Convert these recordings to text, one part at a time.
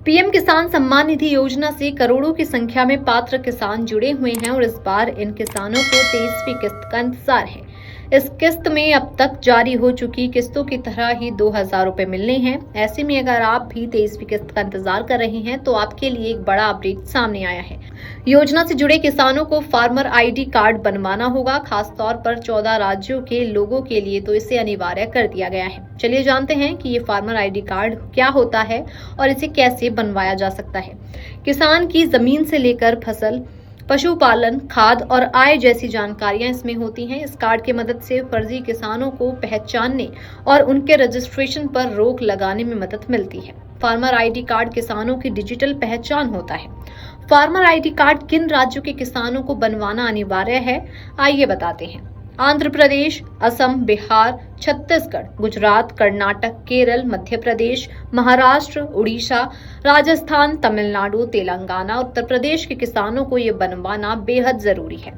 PM किसान सम्मान निधि योजना से करोड़ों की संख्या में पात्र किसान जुड़े हुए हैं और इस बार इन किसानों को 23वीं किस्त का इंतजार है। इस किस्त में अब तक जारी हो चुकी किस्तों की तरह ही 2000 रुपए मिलने हैं। ऐसे में अगर आप भी 23वीं किस्त का इंतजार कर रहे हैं तो आपके लिए एक बड़ा अपडेट सामने आया है। योजना से जुड़े किसानों को फार्मर आईडी कार्ड बनवाना होगा। खासतौर पर 14 राज्यों के लोगों के लिए तो इसे अनिवार्य कर दिया गया है। चलिए जानते हैं कि ये फार्मर आईडी कार्ड क्या होता है और इसे कैसे बनवाया जा सकता है। किसान की जमीन से लेकर फसल, पशुपालन, खाद और आय जैसी जानकारियां इसमें होती हैं। इस कार्ड की मदद से फर्जी किसानों को पहचानने और उनके रजिस्ट्रेशन पर रोक लगाने में मदद मिलती है। फार्मर आईडी कार्ड किसानों की डिजिटल पहचान होता है। फार्मर आईडी कार्ड किन राज्यों के किसानों को बनवाना अनिवार्य है, आइए बताते हैं। आंध्र प्रदेश, असम, बिहार, छत्तीसगढ़, गुजरात, कर्नाटक, केरल, मध्य प्रदेश, महाराष्ट्र, उड़ीसा, राजस्थान, तमिलनाडु, तेलंगाना, उत्तर प्रदेश के किसानों को ये बनवाना बेहद जरूरी है।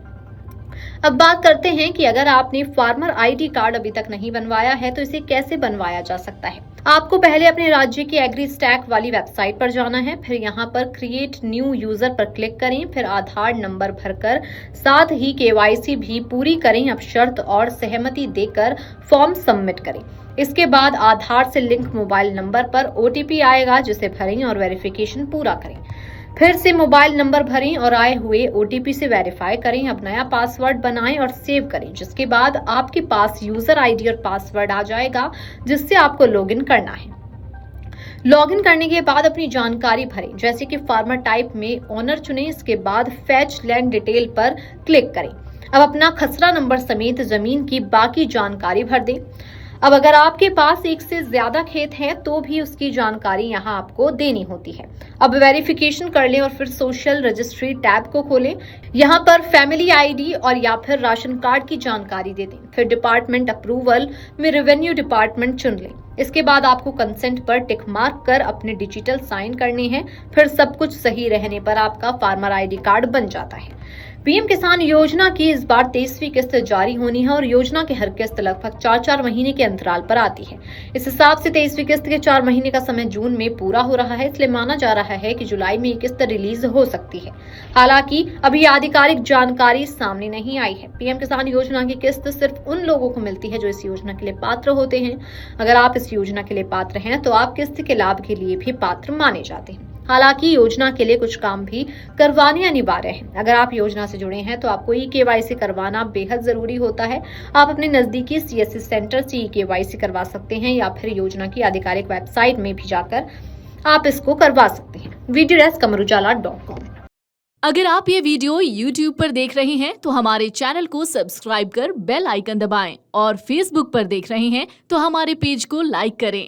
अब बात करते हैं कि अगर आपने फार्मर आईडी कार्ड अभी तक नहीं बनवाया है तो इसे कैसे बनवाया जा सकता है। आपको पहले अपने राज्य की एग्री स्टैक वाली वेबसाइट पर जाना है, फिर यहाँ पर क्रिएट न्यू यूजर पर क्लिक करें, फिर आधार नंबर भरकर साथ ही केवाईसी भी पूरी करें। अब शर्त और सहमति देकर फॉर्म सबमिट करें। इसके बाद आधार से लिंक मोबाइल नंबर पर ओटीपी आएगा, जिसे भरें और वेरिफिकेशन पूरा करें। फिर से मोबाइल नंबर भरें और आए हुए ओटीपी से वेरीफाई करें। अब नया पासवर्ड बनाएं और सेव करें, जिसके बाद आपके पास यूजर आईडी और पासवर्ड आ जाएगा, जिससे आपको लॉगिन करना है। लॉगिन करने के बाद अपनी जानकारी भरें, जैसे कि फार्मर टाइप में ऑनर चुनें। इसके बाद फैच लैंड डिटेल पर क्लिक करें। अब अपना खसरा नंबर समेत जमीन की बाकी जानकारी भर दें। अब अगर आपके पास एक से ज्यादा खेत हैं तो भी उसकी जानकारी यहाँ आपको देनी होती है। अब वेरिफिकेशन कर लें और फिर सोशल रजिस्ट्री टैब को खोलें। यहाँ पर फैमिली आईडी और या फिर राशन कार्ड की जानकारी दे दें। फिर डिपार्टमेंट अप्रूवल में रेवेन्यू डिपार्टमेंट चुन लें। इसके बाद आपको कंसेंट पर टिक मार्क कर अपने डिजिटल साइन करने हैं। फिर सब कुछ सही रहने पर आपका फार्मर आईडी कार्ड बन जाता है। पीएम किसान योजना की इस बार 23वीं किस्त जारी होनी है और योजना की हर किस्त लगभग 4-4 महीने के अंतराल पर आती है। इस हिसाब से 23वीं किस्त के 4 महीने का समय जून में पूरा हो रहा है, इसलिए माना जा रहा है कि जुलाई में ये किस्त रिलीज हो सकती है। हालांकि अभी आधिकारिक जानकारी सामने नहीं आई है। पीएम किसान योजना की किस्त सिर्फ उन लोगों को मिलती है जो इस योजना के लिए पात्र होते हैं। अगर आप इस योजना के लिए पात्र हैं तो आप किस्त के लाभ के लिए भी पात्र माने जाते हैं। हालांकि योजना के लिए कुछ काम भी करवाने अनिवार्य है। अगर आप योजना से जुड़े हैं तो आपको ई-केवाईसी करवाना बेहद जरूरी होता है। आप अपने नजदीकी सीएससी सेंटर से ई-केवाईसी करवा सकते हैं या फिर योजना की आधिकारिक वेबसाइट में भी जाकर आप इसको करवा सकते हैं। Video desk amarujala.com। अगर आप ये वीडियो YouTube पर देख रहे हैं तो हमारे चैनल को सब्सक्राइब कर बेल आइकन दबाएं और Facebook पर देख रहे हैं तो हमारे पेज को लाइक करें।